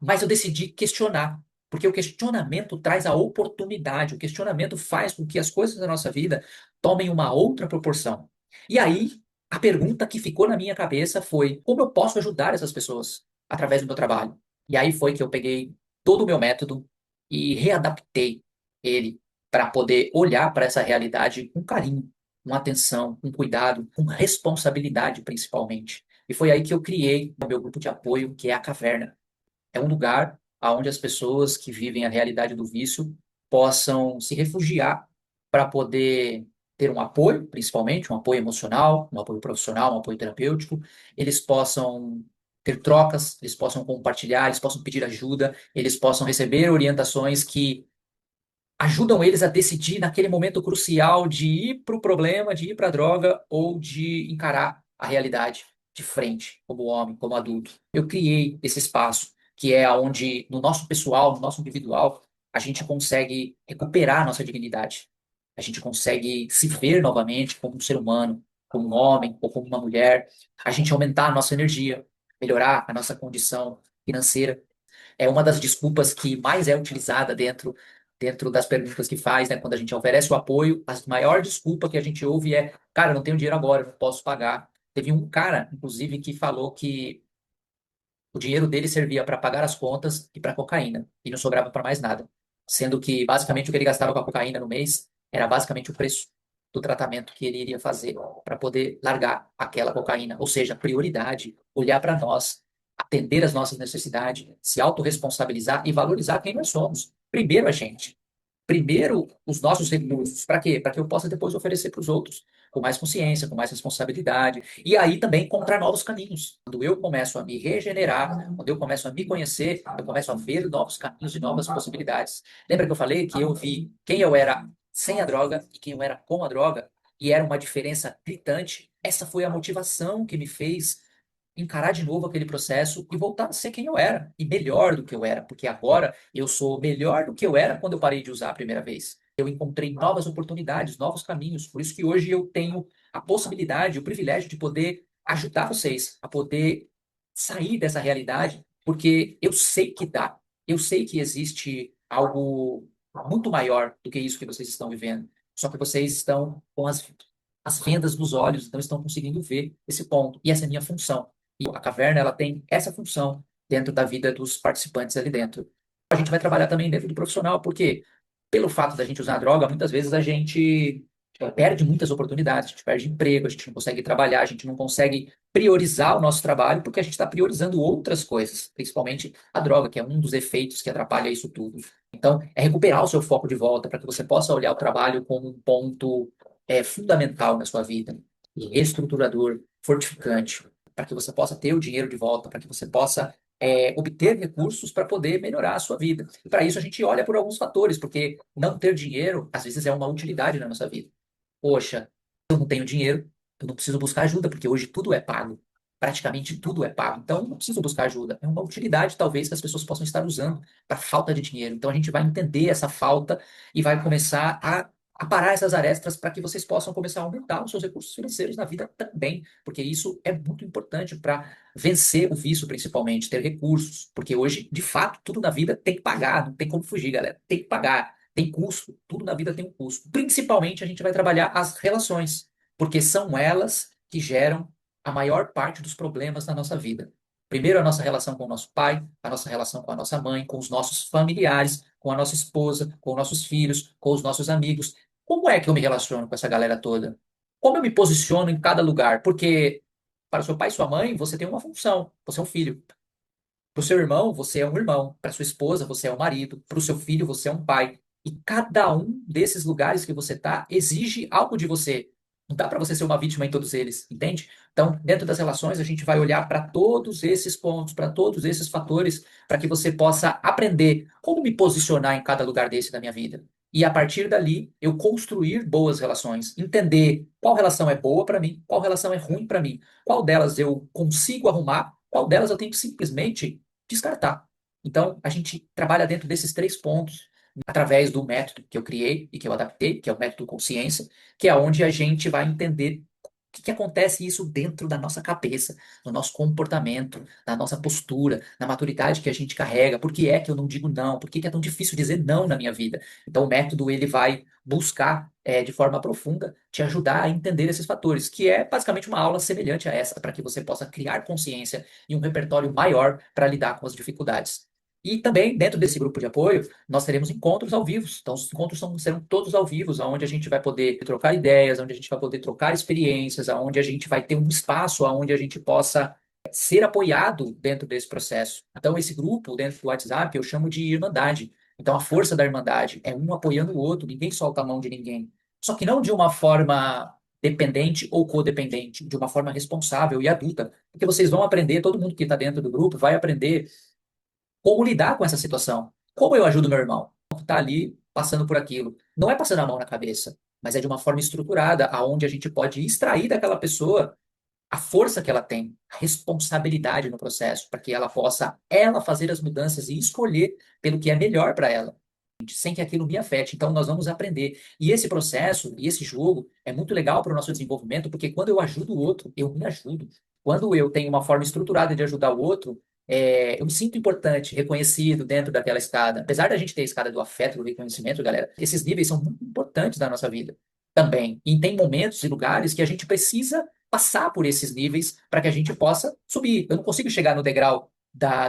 Mas eu decidi questionar, porque o questionamento traz a oportunidade, o questionamento faz com que as coisas da nossa vida tomem uma outra proporção. E aí, a pergunta que ficou na minha cabeça foi: como eu posso ajudar essas pessoas através do meu trabalho? E aí foi que eu peguei todo o meu método e readaptei ele para poder olhar para essa realidade com carinho, com atenção, com cuidado, com responsabilidade, principalmente. E foi aí que eu criei o meu grupo de apoio, que é a Caverna. É um lugar onde as pessoas que vivem a realidade do vício possam se refugiar para poder ter um apoio, principalmente um apoio emocional, um apoio profissional, um apoio terapêutico. Eles possam ter trocas, eles possam compartilhar, eles possam pedir ajuda, eles possam receber orientações que ajudam eles a decidir naquele momento crucial de ir para o problema, de ir para a droga ou de encarar a realidade de frente, como homem, como adulto. Eu criei esse espaço que é onde, no nosso pessoal, no nosso individual, a gente consegue recuperar a nossa dignidade. A gente consegue se ver novamente como um ser humano, como um homem ou como uma mulher. A gente aumentar a nossa energia, melhorar a nossa condição financeira é uma das desculpas que mais é utilizada dentro das perguntas que faz, né? Quando a gente oferece o apoio, a maior desculpa que a gente ouve é, cara, eu não tenho dinheiro agora, eu não posso pagar. Teve um cara, inclusive, que falou que o dinheiro dele servia para pagar as contas e para cocaína, e não sobrava para mais nada. Sendo que, basicamente, o que ele gastava com a cocaína no mês era basicamente o preço do tratamento que ele iria fazer para poder largar aquela cocaína. Ou seja, prioridade, olhar para nós, atender as nossas necessidades, se autorresponsabilizar e valorizar quem nós somos. Primeiro a gente. Primeiro os nossos recursos. Para quê? Para que eu possa depois oferecer para os outros, com mais consciência, com mais responsabilidade. E aí também encontrar novos caminhos. Quando eu começo a me regenerar, quando eu começo a me conhecer, eu começo a ver novos caminhos e novas possibilidades. Lembra que eu falei que eu vi quem eu era sem a droga e quem eu era com a droga? E era uma diferença gritante. Essa foi a motivação que me fez encarar de novo aquele processo e voltar a ser quem eu era, e melhor do que eu era, porque agora eu sou melhor do que eu era quando eu parei de usar a primeira vez. Eu encontrei novas oportunidades, novos caminhos, por isso que hoje eu tenho a possibilidade, o privilégio de poder ajudar vocês a poder sair dessa realidade, porque eu sei que dá, eu sei que existe algo muito maior do que isso que vocês estão vivendo. Só que vocês estão com as vendas nos olhos, então estão conseguindo ver esse ponto. E essa é a minha função. E a caverna, ela tem essa função dentro da vida dos participantes ali dentro. A gente vai trabalhar também dentro do profissional, porque pelo fato da gente usar droga, muitas vezes a gente perde muitas oportunidades, a gente perde emprego, a gente não consegue trabalhar, a gente não consegue priorizar o nosso trabalho porque a gente está priorizando outras coisas, principalmente a droga, que é um dos efeitos que atrapalha isso tudo. Então, é recuperar o seu foco de volta para que você possa olhar o trabalho como um ponto fundamental na sua vida, e reestruturador, fortificante, para que você possa ter o dinheiro de volta, para que você possa obter recursos para poder melhorar a sua vida. E para isso a gente olha por alguns fatores, porque não ter dinheiro, às vezes, é uma utilidade na nossa vida. Poxa, eu não tenho dinheiro, eu não preciso buscar ajuda, porque hoje tudo é pago. Praticamente tudo é pago. Então, eu não preciso buscar ajuda. É uma utilidade, talvez, que as pessoas possam estar usando para falta de dinheiro. Então, a gente vai entender essa falta e vai começar a parar essas arestas para que vocês possam começar a aumentar os seus recursos financeiros na vida também, porque isso é muito importante para vencer o vício, principalmente, ter recursos. Porque hoje, de fato, tudo na vida tem que pagar, não tem como fugir, galera. Tem que pagar. Tem custo, tudo na vida tem um custo. Principalmente a gente vai trabalhar as relações, porque são elas que geram a maior parte dos problemas na nossa vida. Primeiro, a nossa relação com o nosso pai, a nossa relação com a nossa mãe, com os nossos familiares, com a nossa esposa, com os nossos filhos, com os nossos amigos. Como é que eu me relaciono com essa galera toda? Como eu me posiciono em cada lugar? Porque para o seu pai e sua mãe, você tem uma função, você é um filho. Para o seu irmão, você é um irmão. Para sua esposa, você é um marido. Para o seu filho, você é um pai. E cada um desses lugares que você está exige algo de você. Não dá para você ser uma vítima em todos eles, entende? Então, dentro das relações, a gente vai olhar para todos esses pontos, para todos esses fatores, para que você possa aprender como me posicionar em cada lugar desse da minha vida. E a partir dali, eu construir boas relações, entender qual relação é boa para mim, qual relação é ruim para mim, qual delas eu consigo arrumar, qual delas eu tenho que simplesmente descartar. Então, a gente trabalha dentro desses três pontos, através do método que eu criei e que eu adaptei, que é o método consciência, que é onde a gente vai entender o que acontece isso dentro da nossa cabeça, no nosso comportamento, na nossa postura, na maturidade que a gente carrega. Por que é que eu não digo não? Por que que é tão difícil dizer não na minha vida? Então, o método ele vai buscar, de forma profunda, te ajudar a entender esses fatores, que é basicamente uma aula semelhante a essa, para que você possa criar consciência e um repertório maior para lidar com as dificuldades. E também, dentro desse grupo de apoio, nós teremos encontros ao vivo. Então, os encontros serão todos ao vivo, onde a gente vai poder trocar ideias, onde a gente vai poder trocar experiências, onde a gente vai ter um espaço onde a gente possa ser apoiado dentro desse processo. Então, esse grupo, dentro do WhatsApp, eu chamo de irmandade. Então, a força da irmandade é um apoiando o outro, ninguém solta a mão de ninguém. Só que não de uma forma dependente ou codependente, de uma forma responsável e adulta. Porque vocês vão aprender, todo mundo que está dentro do grupo vai aprender como lidar com essa situação. Como eu ajudo meu irmão que está ali passando por aquilo? Não é passando a mão na cabeça, mas é de uma forma estruturada, aonde a gente pode extrair daquela pessoa a força que ela tem, a responsabilidade no processo, para que ela possa ela fazer as mudanças e escolher pelo que é melhor para ela, sem que aquilo me afete. Então, nós vamos aprender. E esse processo, e esse jogo, é muito legal para o nosso desenvolvimento, porque quando eu ajudo o outro, eu me ajudo. Quando eu tenho uma forma estruturada de ajudar o outro, eu me sinto importante, reconhecido dentro daquela escada. Apesar da gente ter a escada do afeto, do reconhecimento, galera, esses níveis são muito importantes na nossa vida também. E tem momentos e lugares que a gente precisa passar por esses níveis para que a gente possa subir. Eu não consigo chegar no degrau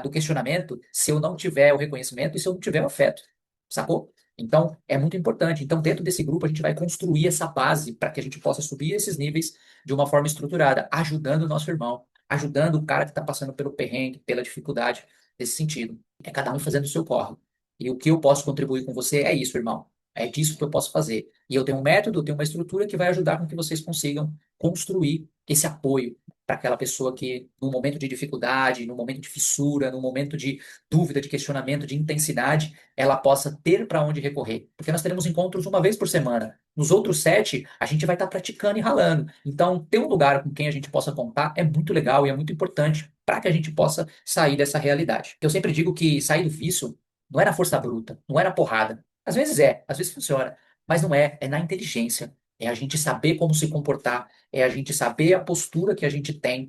do questionamento se eu não tiver o reconhecimento e se eu não tiver o afeto. Sacou? Então, é muito importante. Então, dentro desse grupo, a gente vai construir essa base para que a gente possa subir esses níveis de uma forma estruturada, ajudando o nosso irmão, ajudando o cara que está passando pelo perrengue, pela dificuldade nesse sentido. É cada um fazendo o seu corre. E o que eu posso contribuir com você é isso, irmão. É disso que eu posso fazer. E eu tenho um método, eu tenho uma estrutura que vai ajudar com que vocês consigam construir esse apoio para aquela pessoa que, no momento de dificuldade, no momento de fissura, no momento de dúvida, de questionamento, de intensidade, ela possa ter para onde recorrer. Porque nós teremos encontros uma vez por semana. Nos outros 7, a gente vai estar praticando e ralando. Então, ter um lugar com quem a gente possa contar é muito legal e é muito importante para que a gente possa sair dessa realidade. Eu sempre digo que sair do vício não é na força bruta, não é na porrada. Às vezes funciona, mas não é, é na inteligência. É a gente saber como se comportar, é a gente saber a postura que a gente tem,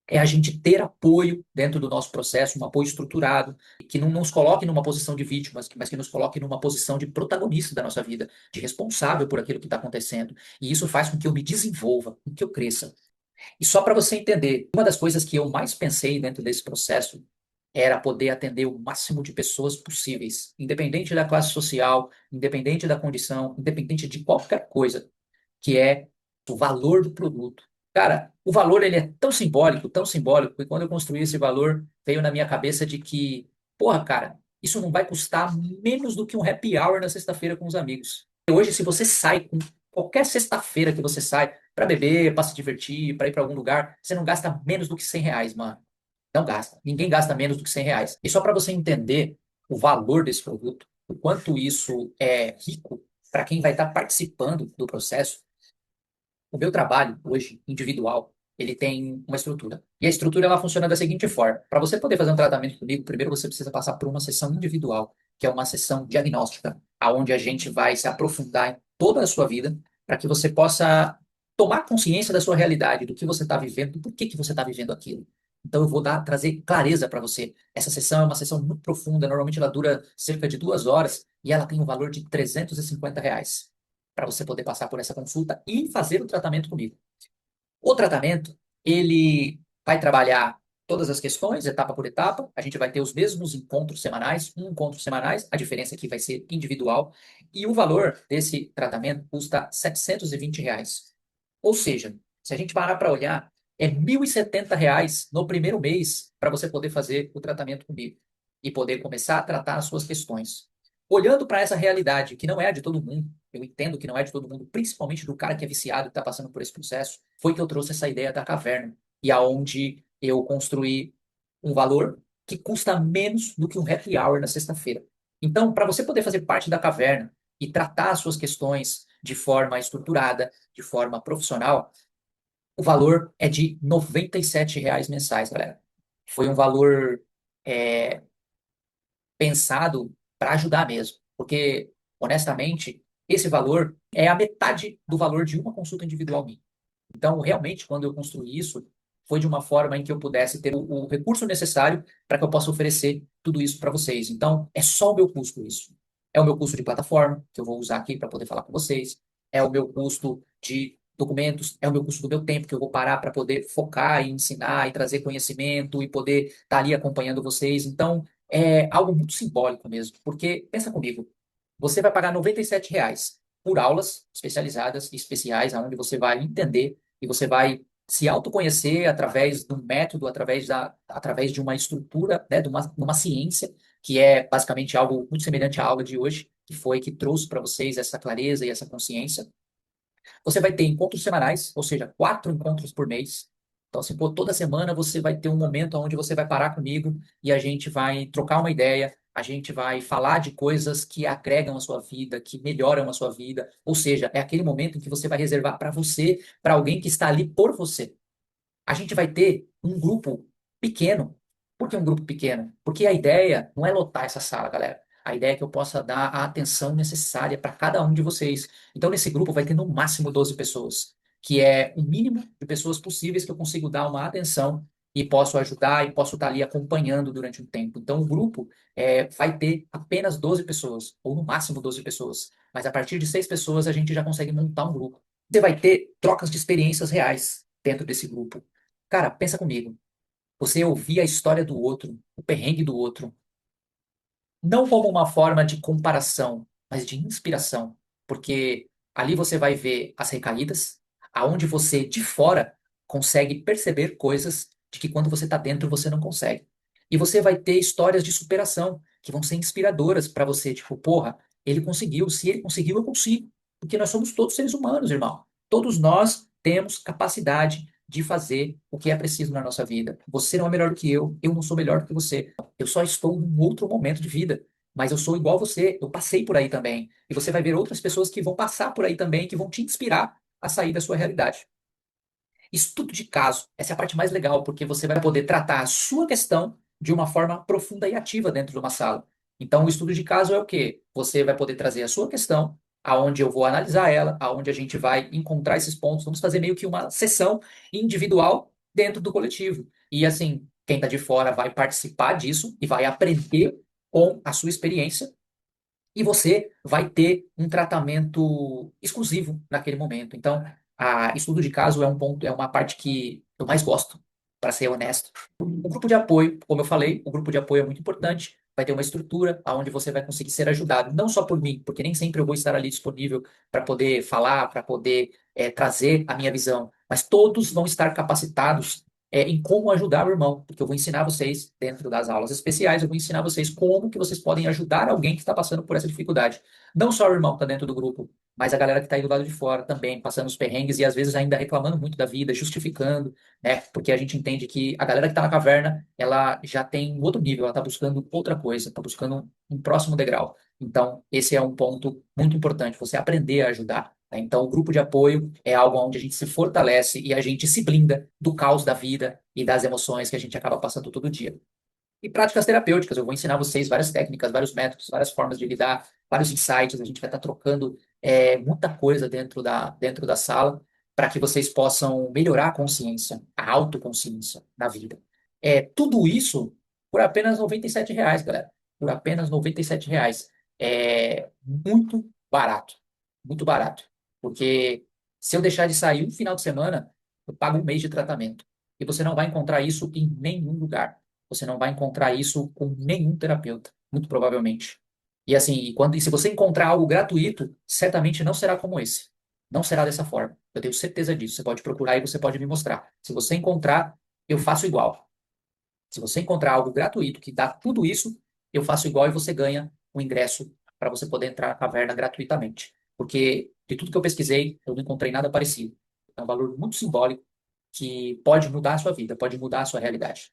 é a gente ter apoio dentro do nosso processo, um apoio estruturado, que não nos coloque numa posição de vítima, mas que nos coloque numa posição de protagonista da nossa vida, de responsável por aquilo que está acontecendo. E isso faz com que eu me desenvolva, com que eu cresça. E só para você entender, uma das coisas que eu mais pensei dentro desse processo era poder atender o máximo de pessoas possíveis, independente da classe social, independente da condição, independente de qualquer coisa, que é o valor do produto. Cara, o valor ele é tão simbólico, que quando eu construí esse valor, veio na minha cabeça de que, porra, cara, isso não vai custar menos do que um happy hour na sexta-feira com os amigos. Hoje, se você sai com qualquer sexta-feira que você sai para beber, para se divertir, para ir para algum lugar, você não gasta menos do que R$ 100, mano. Não gasta. Ninguém gasta menos do que R$ 100. E só para você entender o valor desse produto, o quanto isso é rico para quem vai estar participando do processo, o meu trabalho hoje, individual, ele tem uma estrutura. E a estrutura ela funciona da seguinte forma: para você poder fazer um tratamento comigo, primeiro você precisa passar por uma sessão individual, que é uma sessão diagnóstica, aonde a gente vai se aprofundar em toda a sua vida, para que você possa tomar consciência da sua realidade, do que você está vivendo, do porquê que você está vivendo aquilo. Então eu vou trazer clareza para você. Essa sessão é uma sessão muito profunda, normalmente ela dura cerca de 2 horas e ela tem um valor de R$ 350 para você poder passar por essa consulta e fazer o tratamento comigo. O tratamento, ele vai trabalhar todas as questões, etapa por etapa. A gente vai ter os mesmos encontros semanais, um encontro semanais, a diferença aqui vai ser individual. E o valor desse tratamento custa R$ 720. Ou seja, se a gente parar para olhar, é R$ 1.070 no primeiro mês para você poder fazer o tratamento comigo e poder começar a tratar as suas questões. Olhando para essa realidade, que não é a de todo mundo, eu entendo que não é de todo mundo, principalmente do cara que é viciado e está passando por esse processo, foi que eu trouxe essa ideia da caverna, e aonde eu construí um valor que custa menos do que um happy hour na sexta-feira. Então, para você poder fazer parte da caverna e tratar as suas questões de forma estruturada, de forma profissional, o valor é de R$ 97 mensais, galera. Foi um valor é, pensado para ajudar mesmo, porque, honestamente, esse valor é a metade do valor de uma consulta individual minha. Então, realmente, quando eu construí isso, foi de uma forma em que eu pudesse ter o recurso necessário para que eu possa oferecer tudo isso para vocês. Então, é só o meu custo isso. É o meu custo de plataforma, que eu vou usar aqui para poder falar com vocês. É o meu custo de documentos, é o meu custo do meu tempo, que eu vou parar para poder focar e ensinar e trazer conhecimento e poder estar ali acompanhando vocês. Então, é algo muito simbólico mesmo, porque pensa comigo, você vai pagar R$ 97 por aulas especializadas e especiais, onde você vai entender e você vai se autoconhecer através de um método, através de uma estrutura, né, de uma ciência, que é basicamente algo muito semelhante à aula de hoje, que foi que trouxe para vocês essa clareza e essa consciência. Você vai ter encontros semanais, ou seja, 4 encontros por mês. Então, assim, pô, toda semana você vai ter um momento onde você vai parar comigo e a gente vai trocar uma ideia, a gente vai falar de coisas que agregam a sua vida, que melhoram a sua vida. Ou seja, é aquele momento em que você vai reservar para você, para alguém que está ali por você. A gente vai ter um grupo pequeno. Por que um grupo pequeno? Porque a ideia não é lotar essa sala, galera. A ideia é que eu possa dar a atenção necessária para cada um de vocês. Então, nesse grupo vai ter no máximo 12 pessoas, que é o mínimo de pessoas possíveis que eu consigo dar uma atenção e posso ajudar e posso estar ali acompanhando durante um tempo. Então, o grupo vai ter apenas 12 pessoas, ou no máximo 12 pessoas. Mas a partir de 6 pessoas, a gente já consegue montar um grupo. Você vai ter trocas de experiências reais dentro desse grupo. Cara, pensa comigo. Você ouvir a história do outro, o perrengue do outro, não como uma forma de comparação, mas de inspiração, porque ali você vai ver as recaídas, aonde você de fora consegue perceber coisas de que quando você está dentro você não consegue. E você vai ter histórias de superação que vão ser inspiradoras para você, tipo, porra, ele conseguiu, se ele conseguiu, eu consigo, porque nós somos todos seres humanos, irmão. Todos nós temos capacidade de fazer o que é preciso na nossa vida. Você não é melhor do que eu não sou melhor do que você. Eu só estou em outro momento de vida. Mas eu sou igual a você, eu passei por aí também. E você vai ver outras pessoas que vão passar por aí também, que vão te inspirar a sair da sua realidade. Estudo de caso, essa é a parte mais legal, porque você vai poder tratar a sua questão de uma forma profunda e ativa dentro de uma sala. Então, o estudo de caso é o quê? Você vai poder trazer a sua questão, aonde eu vou analisar ela, aonde a gente vai encontrar esses pontos. Vamos fazer meio que uma sessão individual dentro do coletivo. E assim, quem está de fora vai participar disso e vai aprender com a sua experiência e você vai ter um tratamento exclusivo naquele momento. Então, a estudo de caso é um ponto, é uma parte que eu mais gosto, para ser honesto. O grupo de apoio, como eu falei, o grupo de apoio é muito importante. Vai ter uma estrutura onde você vai conseguir ser ajudado, não só por mim, porque nem sempre eu vou estar ali disponível para poder falar, para poder trazer a minha visão, mas todos vão estar capacitados em como ajudar o irmão, porque eu vou ensinar vocês, dentro das aulas especiais, eu vou ensinar vocês como que vocês podem ajudar alguém que está passando por essa dificuldade. Não só o irmão que está dentro do grupo, mas a galera que está aí do lado de fora também, passando os perrengues e às vezes ainda reclamando muito da vida, justificando, né? Porque a gente entende que a galera que está na caverna, ela já tem um outro nível, ela está buscando outra coisa, está buscando um próximo degrau. Então, esse é um ponto muito importante, você aprender a ajudar, né? Então, o grupo de apoio é algo onde a gente se fortalece e a gente se blinda do caos da vida e das emoções que a gente acaba passando todo dia. E práticas terapêuticas, eu vou ensinar vocês várias técnicas, vários métodos, várias formas de lidar, vários insights. A gente vai estar trocando muita coisa dentro da sala para que vocês possam melhorar a consciência, a autoconsciência na vida. Tudo isso por apenas R$ 97, galera. Por apenas R$ 97. É muito barato. Muito barato. Porque se eu deixar de sair um final de semana, eu pago um mês de tratamento. E você não vai encontrar isso em nenhum lugar. Você não vai encontrar isso com nenhum terapeuta, muito provavelmente. E assim, e se você encontrar algo gratuito, certamente não será como esse. Não será dessa forma. Eu tenho certeza disso. Você pode procurar e você pode me mostrar. Se você encontrar, eu faço igual. Se você encontrar algo gratuito que dá tudo isso, eu faço igual e você ganha o ingresso para você poder entrar na caverna gratuitamente. Porque de tudo que eu pesquisei, eu não encontrei nada parecido. É um valor muito simbólico que pode mudar a sua vida, pode mudar a sua realidade.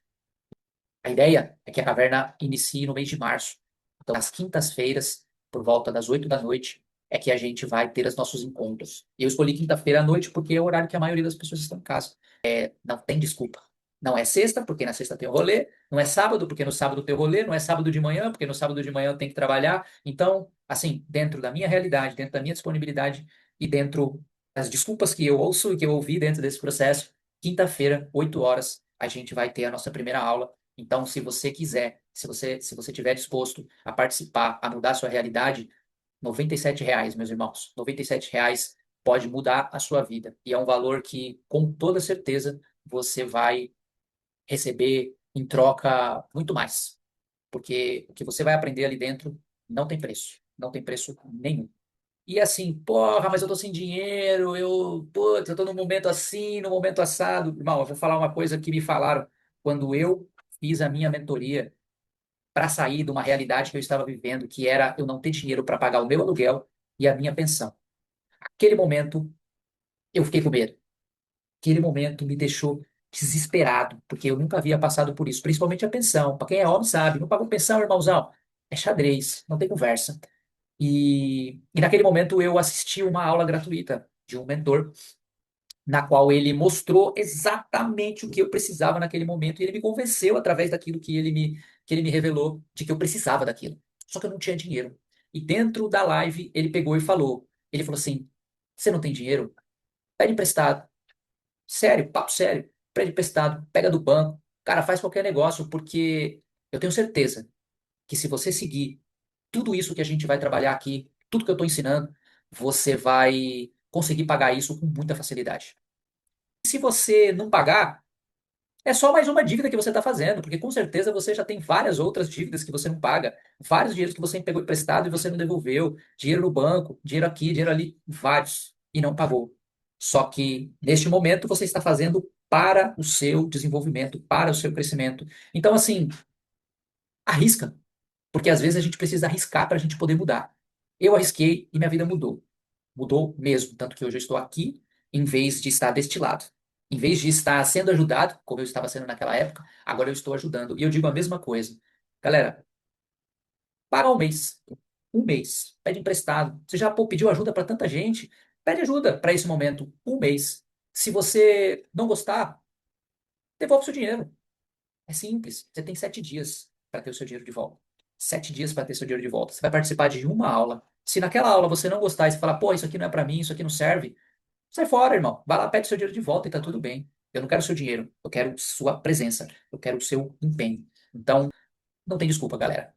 A ideia é que a caverna inicie no mês de março. Então, às quintas-feiras, por volta das 8 da noite, é que a gente vai ter os nossos encontros. Eu escolhi quinta-feira à noite porque é o horário que a maioria das pessoas estão em casa. Não tem desculpa. Não é sexta, porque na sexta tem o rolê. Não é sábado, porque no sábado tem o rolê. Não é sábado de manhã, porque no sábado de manhã eu tenho que trabalhar. Então, assim, dentro da minha realidade, dentro da minha disponibilidade e dentro das desculpas que eu ouço e que eu ouvi dentro desse processo, quinta-feira, 8 horas, a gente vai ter a nossa primeira aula. Então, se você quiser, se você estiver disposto a participar, a mudar a sua realidade, R$ 97, meus irmãos. R$ 97 pode mudar a sua vida. E é um valor que, com toda certeza, você vai receber em troca muito mais. Porque o que você vai aprender ali dentro não tem preço. Não tem preço nenhum. E assim, porra, mas eu tô sem dinheiro, putz, eu tô num momento assim, num momento assado. Irmão, eu vou falar uma coisa que me falaram quando eu fiz a minha mentoria para sair de uma realidade que eu estava vivendo, que era eu não ter dinheiro para pagar o meu aluguel e a minha pensão. Aquele momento, eu fiquei com medo. Aquele momento me deixou desesperado, porque eu nunca havia passado por isso, principalmente a pensão. Para quem é homem sabe, não pagou pensão, irmãozão. É xadrez, não tem conversa. E naquele momento eu assisti uma aula gratuita de um mentor, na qual ele mostrou exatamente o que eu precisava naquele momento e ele me convenceu através daquilo que ele me revelou de que eu precisava daquilo. Só que eu não tinha dinheiro. E dentro da live ele pegou e falou, ele falou assim: "Você não tem dinheiro? Pede emprestado. Sério, papo sério. Pede emprestado, pega do banco. Cara, faz qualquer negócio porque eu tenho certeza que se você seguir tudo isso que a gente vai trabalhar aqui, tudo que eu estou ensinando, você vai conseguir pagar isso com muita facilidade. Se você não pagar, é só mais uma dívida que você está fazendo, porque com certeza você já tem várias outras dívidas que você não paga, vários dinheiros que você pegou emprestado e você não devolveu, dinheiro no banco, dinheiro aqui, dinheiro ali, vários, e não pagou. Só que neste momento você está fazendo para o seu desenvolvimento, para o seu crescimento. Então, assim, arrisca, porque às vezes a gente precisa arriscar para a gente poder mudar. Eu arrisquei e minha vida mudou. Mudou mesmo, tanto que hoje eu estou aqui em vez de estar deste lado. Em vez de estar sendo ajudado, como eu estava sendo naquela época, agora eu estou ajudando. E eu digo a mesma coisa. Galera, para um mês. Um mês. Pede emprestado. Você já pô, pediu ajuda para tanta gente? Pede ajuda para esse momento. Um mês. Se você não gostar, devolve o seu dinheiro. É simples. Você tem 7 dias para ter o seu dinheiro de volta. 7 dias para ter seu dinheiro de volta. Você vai participar de uma aula. Se naquela aula você não gostar e você falar, pô, isso aqui não é para mim, isso aqui não serve, sai fora, irmão. Vai lá, pede seu dinheiro de volta e tá tudo bem. Eu não quero seu dinheiro. Eu quero sua presença. Eu quero o seu empenho. Então, não tem desculpa, galera.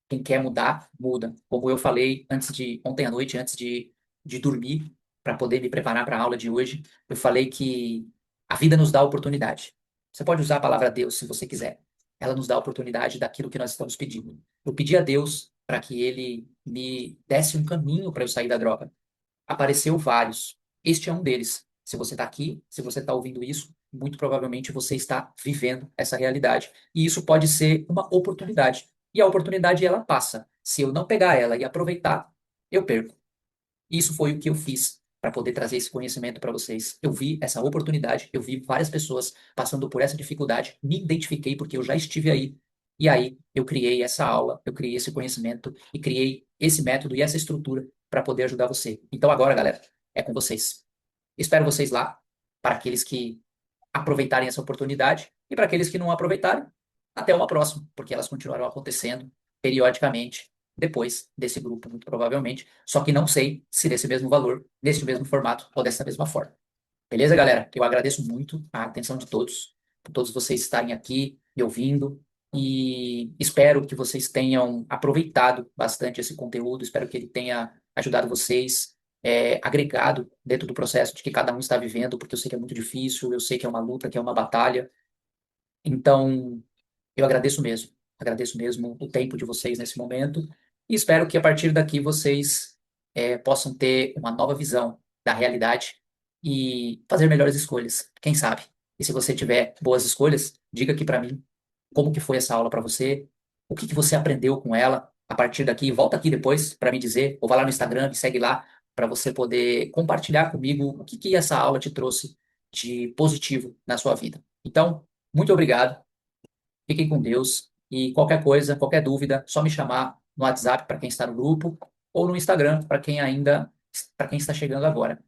Quem quer mudar, muda. Como eu falei ontem à noite, antes de dormir, para poder me preparar para a aula de hoje, eu falei que a vida nos dá oportunidade. Você pode usar a palavra Deus se você quiser. Ela nos dá a oportunidade daquilo que nós estamos pedindo. Eu pedi a Deus para que ele me desse um caminho para eu sair da droga. Apareceu vários. Este é um deles. Se você está aqui, se você está ouvindo isso, muito provavelmente você está vivendo essa realidade. E isso pode ser uma oportunidade. E a oportunidade, ela passa. Se eu não pegar ela e aproveitar, eu perco. Isso foi o que eu fiz para poder trazer esse conhecimento para vocês. Eu vi essa oportunidade, eu vi várias pessoas passando por essa dificuldade, me identifiquei porque eu já estive aí. E aí eu criei essa aula, eu criei esse conhecimento e criei esse método e essa estrutura para poder ajudar você. Então agora, galera, é com vocês. Espero vocês lá, para aqueles que aproveitarem essa oportunidade e para aqueles que não aproveitarem, até uma próxima, porque elas continuarão acontecendo periodicamente depois desse grupo, muito provavelmente. Só que não sei se desse mesmo valor, nesse mesmo formato ou dessa mesma forma. Beleza, galera? Eu agradeço muito a atenção de todos, por todos vocês estarem aqui me ouvindo e espero que vocês tenham aproveitado bastante esse conteúdo, espero que ele tenha ajudado vocês, agregado dentro do processo de que cada um está vivendo, porque eu sei que é muito difícil, eu sei que é uma luta, que é uma batalha. Então, eu agradeço mesmo o tempo de vocês nesse momento e espero que a partir daqui vocês possam ter uma nova visão da realidade e fazer melhores escolhas. Quem sabe? E se você tiver boas escolhas, diga aqui para mim como que foi essa aula para você, o que que você aprendeu com ela. A partir daqui, volta aqui depois para me dizer, ou vai lá no Instagram, me segue lá para você poder compartilhar comigo o que que essa aula te trouxe de positivo na sua vida. Então, muito obrigado. Fiquem com Deus e qualquer coisa, qualquer dúvida, só me chamar no WhatsApp para quem está no grupo ou no Instagram para quem está chegando agora.